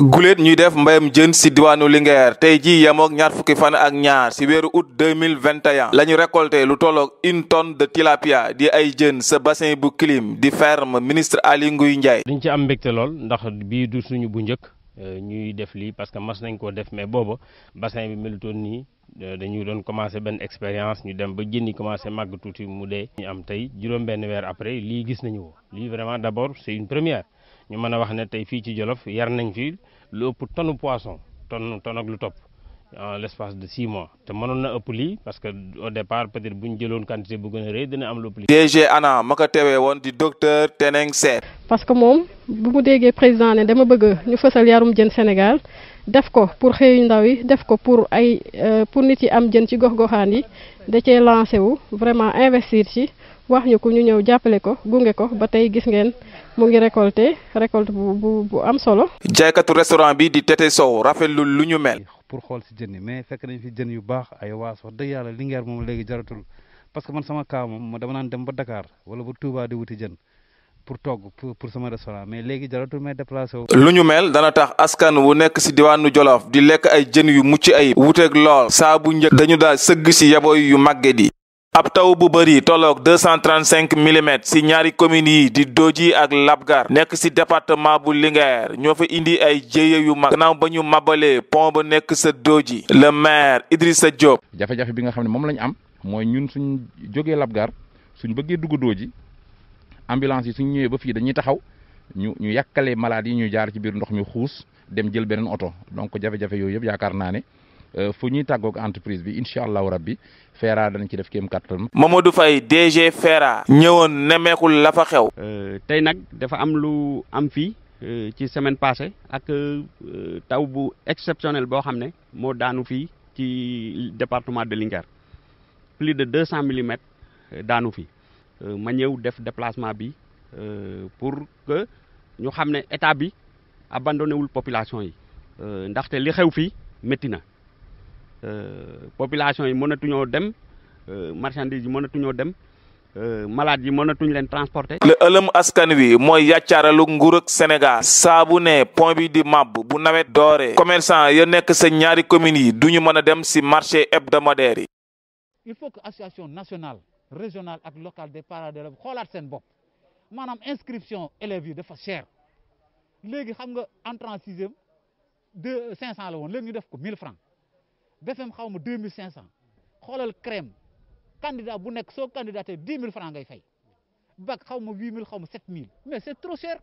guléet ñuy def mbayam jën si diwaanu Linguère tey ji yemook ñaar fukki fan ak ñaar si weeru août 2021 la ñu récolté lu tolloog 1 tonne de tilapia di ay jën sa bassin bu Kilim di ferme ministre Aly Ngouille Ndiaye. dañ ci am mbégte lool ndax bii du suñu bu njëkk ñuy def lii parce que mas nañ koo def mais booba bassin bi melutoon nii dañu doon commencé benn expérience ñu dem ba jën yi commencé màgg tuuti mu dee. ñu am tey juróom-benn weer après lii gis nañu ko lii vraiment d'abord c'est une première. ñu mën a wax ne tey fii ci Jolof yar nañ fi lu ëpp tonne poisson tonne ak lu topp en l'espace de 6 mois te mënoon na ëpp lii parce que au départ peut-être bu ñu jëloon quantité bu gën a rëy dina am lu ëpp lii. DG ANA ma ko teewee woon di docteur Teneng Sène. parce que moom bu mu déggee président ne dama bëgg ñu fësal yarum jën Sénégal def ko pour xëyu ndaw yi def ko pour pour nit yi am jën ci gox-goxaan yi da cee lancé wu vraiment investir ci. wax ñu ko ñu ñëw jàppale ko gunge ko ba tey gis ngeen mu ngi récolte bu am solo. jaaykatu restaurant bi di Tete Sow rafetlu lu ñu mel. pour xool si jën yi mais fekk nañ fi jën yu baax ay waas wax dëgg yàlla Linguère moom léegi jaratul parce que man sama kaa moom dama naan dem ba Dakar wala ba Touba di wuti jën pour togg pour sama restaurant mais léegi jaratul may déplacé wu. lu ñu mel dana tax askan wu nekk si diwaanu Jolof di lekk ay jën yu mucc ayib wuteeg lool saa bu njëkk dañu daal sëgg si yaboy yu màgget yi. ab taw bu bëri tolloog 235 millimètres si ñaari communes yi di Dodji ak Labgar nekk si département bu Linguère ñoo fa indi ay jéye yu mag gannaaw ba ñu mabalee pont ba nekk sa Dodji. le maire Idrissa Diop. jafe-jafe bi nga xam ne moom lañ am mooy ñun suñ jógee Labgar suñ bëggee dugg Dodji ambulance yi suñ ñëwee ba fii dañuy taxaw ñu yàkkale malade yi ñu jaar ci biir ndox mi xuus dem jël beneen oto donc jafe-jafe yooyu yëpp yaakaar naa ne fu ñuy tàggoog entreprise bi incha allahu rabbi Fera danañ ci def kéem kattan. Mamadou Faye DG Fera ñëwoon nemmeekul la fa xew. tey nag dafa am lu am fii ci semaine passée ak taw bu exceptionnel boo xam ne moo daanu fii ci département de Linguère plus de 200 millimètres daanu fi ma ñëw def déplacement bi pour que ñu xam ne état bi abandonné wul population yi ndaxte li xew fii métti na. population yi mënatuñoo dem marchandise yi mënatuñoo dem malade yi mënatuñ leen transporter. le ëlëm askan wi mooy yàccaaralu nguur ak Sénégal saa bu ne pont bi di màbb bu nawet dooree commerçant ya nekk sa ñaari communes yi duñu mën a dem si marché hebdomadaire yi. il faut que association nationale régionale ak locale des parents d'élèves xoolaat seen bopp maanaam inscription élèves yi dafa cher léegi xam nga entrée en sixième 500 la woon léegi ñu def ko 1000 francs. BFM xaw ma 2500 xoolal crème candidat bu nekk soo candidaté 10 000 francs ngay fay bac xaw ma 8000 xaw ma 7000 mais c'est trop cher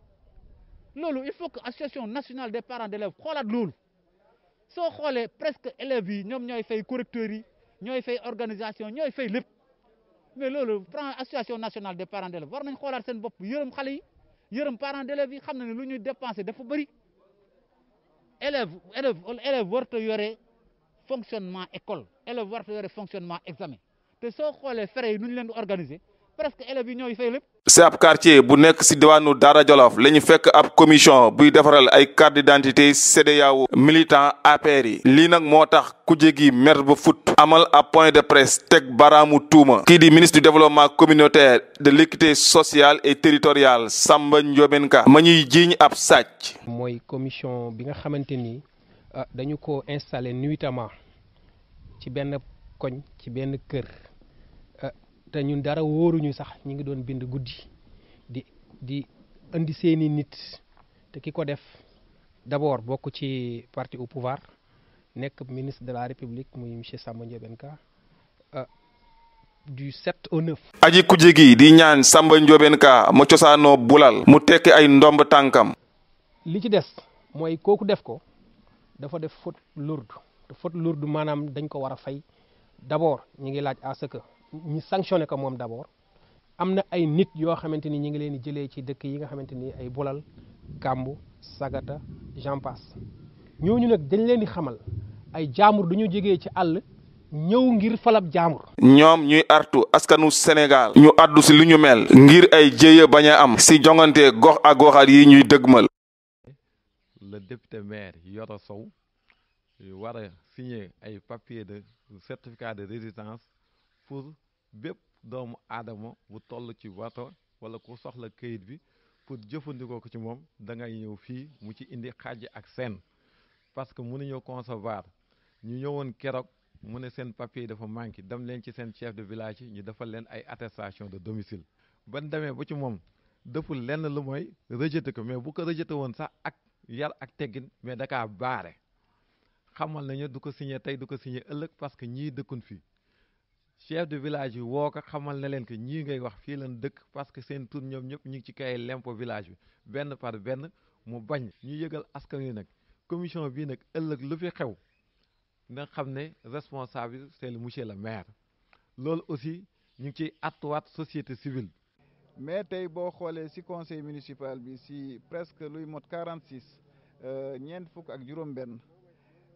loolu il faut que association nationale des parents d'élèves xoolaat loolu soo xoolee presque élèves yi ñoom ñooy fay correcteurs yi ñooy fay organisation ñooy fay lépp mais loolu association nationale des parents d'élèves war nañ xoolaat seen bopp yërëm xale yi yërëm parents d'élèves yi xam na ne lu ñuy dépenser dafa bëri élève warta yore fonctionnement école élèves warta yore fonctionnement examen te soo xoolee frais yi nu ñu leen di organiser presque élèves yi ñooy fay lépp. si ab quartier bu nekk si diwaanu Daara Jolof la ñu fekk ab commission buy defaral ay carte d'identité CEDEAO militant APR yi lii nag moo tax kuje gi mer ba fut amal ab point de presse teg baraamu tuuma kii di ministre du développement communautaire de l'équité sociale et territoriale Samba Ndiobène Ka ma ñuy jiiñ ab sàcc. mooy commission bi nga xamante ni dañu ko installé nuitamment ci benn koñ ci benn kër te ñun dara wóoruñu sax ñu ngi doon bind guddi di indi seeni nit te ki ko def d'abord bokk ci parti au pouvoir nekk ministre de la République muy monsieur Samba Ndiobène Ka du 7 au 9. aji kuje gi di ñaan Samba Ndiobène Ka ma cosaanoo bulal mu tekki ay ndomb tànkam. li ci des mooy kooku def ko dafa def faute lourde te faute lourde maanaam dañ ko war a fay d'abord ñu ngi laaj à ce que ñu sanctionné ko moom d'abord am na ay nit yoo xamante ni ñu ngi leen di jëlee ci dëkk yi nga xamante ni ay Bulal Kambu Sagata j'en passe ñooñu nag dañ leen di xamal ay jaamur duñu jógee ci àll ñëw ngir falab jaamur. ñoom ñuy artu askanu Sénégal ñu addu si lu ñu mel ngir ay jéeya bañ a am si jongante gox ak goxaat yi ñuy dëgmal. le député maire Yoro Sow war a signer ay papier de certificat de résidence pour bépp doomu aadama bu toll ci wato wala ku soxla këyit bi pour jëfandikoo ko ci moom da ngay ñëw fii mu ci indi xàjj ak seen parce que mënuñoo concevoir ñu ñëwoon keroog mu ne seen papier dafa manqué dem leen ci seen chef de village yi ñu defal leen ay attestation de domicile ban demee ba ci moom deful lenn lu mooy rejeté ko mais bu ko rejeté woon sax ak yar ak teggin mais da kaa baare xamal nañu du ko signé tey du ko signé ëllëg parce que ñii dëkkun fii chef de village yi woo ko xamal na leen que ñii ngay wax fii lan dëkk parce que seen tur ñoom ñëpp ñu ngi ci kay lempo village bi benn par benn mu bañ ñu yëgal askan wi nag commission bii nag ëllëg lu fi xew nga xam ne responsable c'est le monsieur le maire loolu aussi ñu ngi ciy attuwaat société civile. mais tey boo xoolee ci conseil municipal bi ci presque luy mot 46 ñeent fukk ak juróom-benn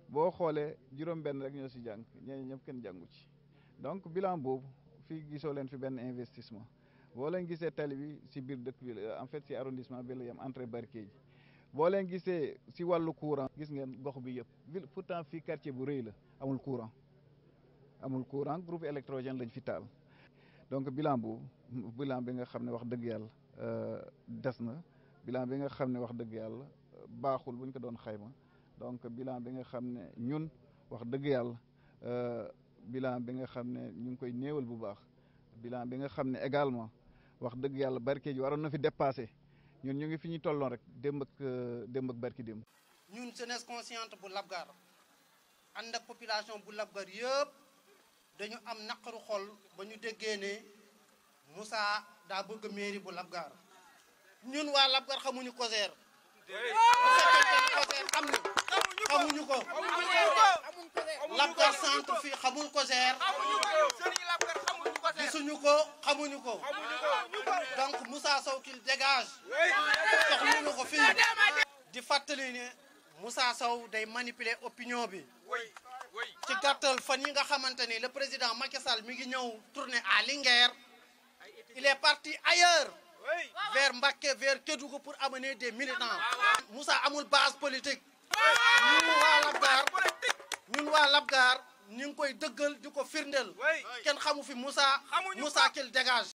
boo xoolee juróom-benn rek ñoo ci jàng ñeneen ñëpp kenn jàngu ci donc bilan boobu fii gisoo leen fi benn investissement boo leen gisee tali bi ci biir dëkk bi en fait ci arrondissement bi la yem entrée Barkédji boo leen gisee ci wàllu courant gis ngeen gox bi yëpp ville pourtant fii quartier bu rëy la amul courant groupe électrogène lañ fi taal donc bilan bi nga xam ne wax dëgg yàlla des na bilan bi nga xam ne wax dëgg yàlla baaxul buñ ko doon xayma donc bilan bi nga xam ne ñun wax dëgg yàlla bilan bi nga xam ne ñu ngi koy néewal bu baax bilan bi nga xam ne également wax dëgg yàlla Barkédji waroon na fi dépassé ñun ñu ngi fi ñu tolloon rek démb ak barki démb. ñun jeunesse consciente bu Labgar ànd ak population bu Labgar yëpp dañu am naqaru xol ba ñu déggee ne Moussa daa bëgg mairie bu Labgar ñun waa Labgar xamuñu COJER. bu fekkente ne COJER am na xamuñu ko. Labgar centre fii xamul COJER. gisuñu ko xamuñu ko. donc Moussa Sow qu'il dégage. soxluñu ko fii. di fàttali ne Moussa Sow day manipuler opinion bi. ci gàttal fan yi nga xamante ni le président Macky Sall mi ngi ñëw tourner à Linguère. il est parti ailleurs. vers Mbacké vers Kédougou pour amener des militants. Moussa amul base politique. ñun waa Labgar ñu ngi koy dëggal di ko firndeel. kenn xamu fi Moussa qu'il dégage.